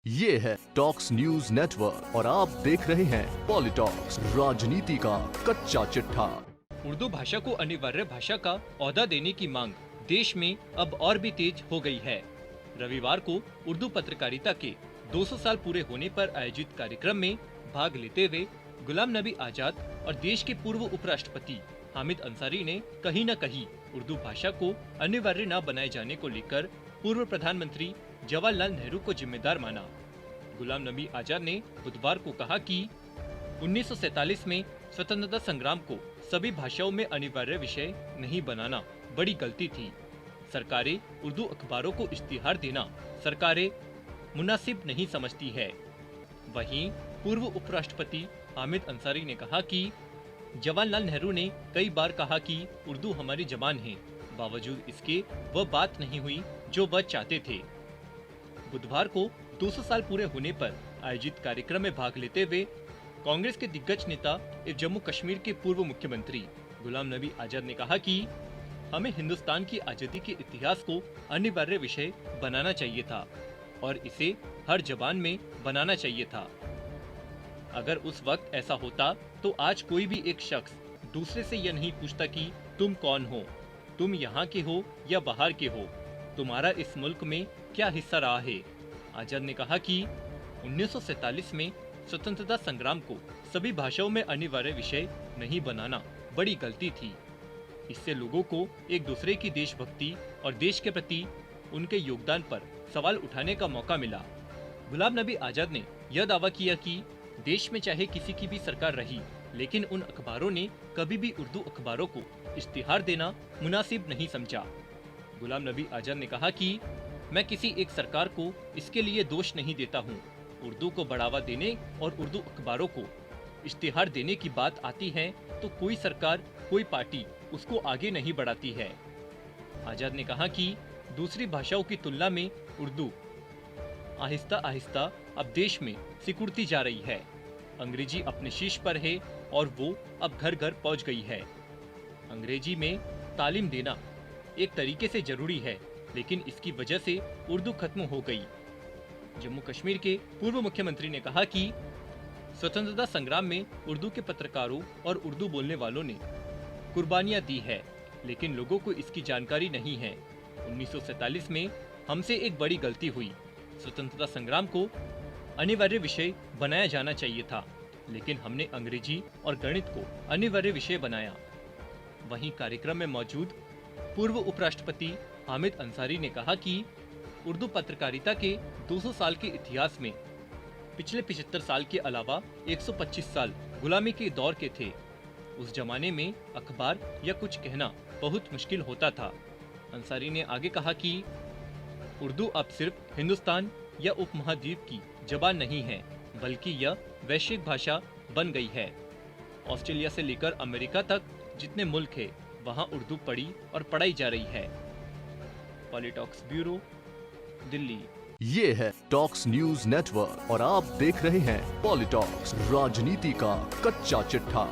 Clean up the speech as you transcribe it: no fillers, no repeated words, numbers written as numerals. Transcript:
ये है talks news network और आप देख रहे हैं पॉलिटॉक्स, राजनीति का कच्चा चिट्ठा। उर्दू भाषा को अनिवार्य भाषा का ओहदा देने की मांग देश में अब और भी तेज हो गई है। रविवार को उर्दू पत्रकारिता के 200 साल पूरे होने पर आयोजित कार्यक्रम में भाग लेते हुए गुलाम नबी आजाद और देश के पूर्व उपराष्ट्रपति हामिद अंसारी ने कहीं न कहीं उर्दू भाषा को अनिवार्य न बनाए जाने को लेकर पूर्व प्रधानमंत्री जवाहरलाल नेहरू को जिम्मेदार माना। गुलाम नबी आजाद ने बुधवार को कहा कि 1947 में स्वतंत्रता संग्राम को सभी भाषाओं में अनिवार्य विषय नहीं बनाना बड़ी गलती थी। सरकारें उर्दू अखबारों को इश्तिहार देना सरकारें मुनासिब नहीं समझती है। वहीं पूर्व उपराष्ट्रपति हामिद अंसारी ने कहा कि जवाहरलाल नेहरू ने कई बार कहा कि उर्दू हमारी जबान है, बावजूद इसके वह बात नहीं हुई जो वह चाहते थे। बुधवार को 200 साल पूरे होने पर आयोजित कार्यक्रम में भाग लेते हुए कांग्रेस के दिग्गज नेता एवं जम्मू कश्मीर के पूर्व मुख्यमंत्री गुलाम नबी आजाद ने कहा कि हमें हिंदुस्तान की आजादी के इतिहास को अनिवार्य विषय बनाना चाहिए था और इसे हर जबान में बनाना चाहिए था। अगर उस वक्त ऐसा होता तो आज कोई भी एक शख्स दूसरे से यह नहीं पूछता कि तुम कौन हो, तुम यहाँ के हो या बाहर के हो, तुम्हारा इस मुल्क में क्या हिस्सा रहा है। आजाद ने कहा कि 1947 में स्वतंत्रता संग्राम को सभी भाषाओं में अनिवार्य विषय नहीं बनाना बड़ी गलती थी। इससे लोगों को एक दूसरे की देशभक्ति और देश के प्रति उनके योगदान पर सवाल उठाने का मौका मिला। गुलाम नबी आजाद ने यह दावा किया कि देश में चाहे किसी की भी सरकार रही, लेकिन उन अखबारों ने कभी भी उर्दू अखबारों को इश्तिहार देना मुनासिब नहीं समझा। गुलाम नबी आजाद ने कहा कि मैं किसी एक सरकार को इसके लिए दोष नहीं देता हूँ। उर्दू को बढ़ावा देने और उर्दू अखबारों को इश्तिहार देने की बात आती है तो कोई सरकार, कोई पार्टी उसको आगे नहीं बढ़ाती है। आजाद ने कहा कि दूसरी भाषाओं की तुलना में उर्दू आहिस्ता आहिस्ता अब देश में सिकुड़ती जा रही है। अंग्रेजी अपने शीर्ष पर है और वो अब घर घर पहुंच गई है। अंग्रेजी में तालीम देना एक तरीके से जरूरी है, लेकिन इसकी वजह से उर्दू खत्म हो गई। जम्मू कश्मीर के पूर्व मुख्यमंत्री ने कहा कि स्वतंत्रता संग्राम में उर्दू के पत्रकारों और उर्दू बोलने वालों ने कुर्बानियां दी है, लेकिन लोगों को इसकी जानकारी नहीं है। 1947 में हमसे एक बड़ी गलती हुई। स्वतंत्रता संग्राम को अनिवार्य विषय बनाया जाना चाहिए था, लेकिन हमने अंग्रेजी और गणित को अनिवार्य विषय बनाया। वहीं कार्यक्रम में मौजूद पूर्व उपराष्ट्रपति हामिद अंसारी ने कहा कि उर्दू पत्रकारिता के 200 साल के इतिहास में पिछले 75 साल के अलावा 125 साल गुलामी के दौर के थे। उस जमाने में अखबार या कुछ कहना बहुत मुश्किल होता था। अंसारी ने आगे कहा कि उर्दू अब सिर्फ हिंदुस्तान या उपमहाद्वीप की जबान नहीं है, बल्कि यह वैश्विक भाषा बन गई है। ऑस्ट्रेलिया से लेकर अमेरिका तक जितने मुल्क है, वहाँ उर्दू पढ़ी और पढ़ाई जा रही है। पॉलिटॉक्स ब्यूरो, दिल्ली। ये है टॉक्स न्यूज नेटवर्क और आप देख रहे हैं पॉलिटॉक्स, राजनीति का कच्चा चिट्ठा।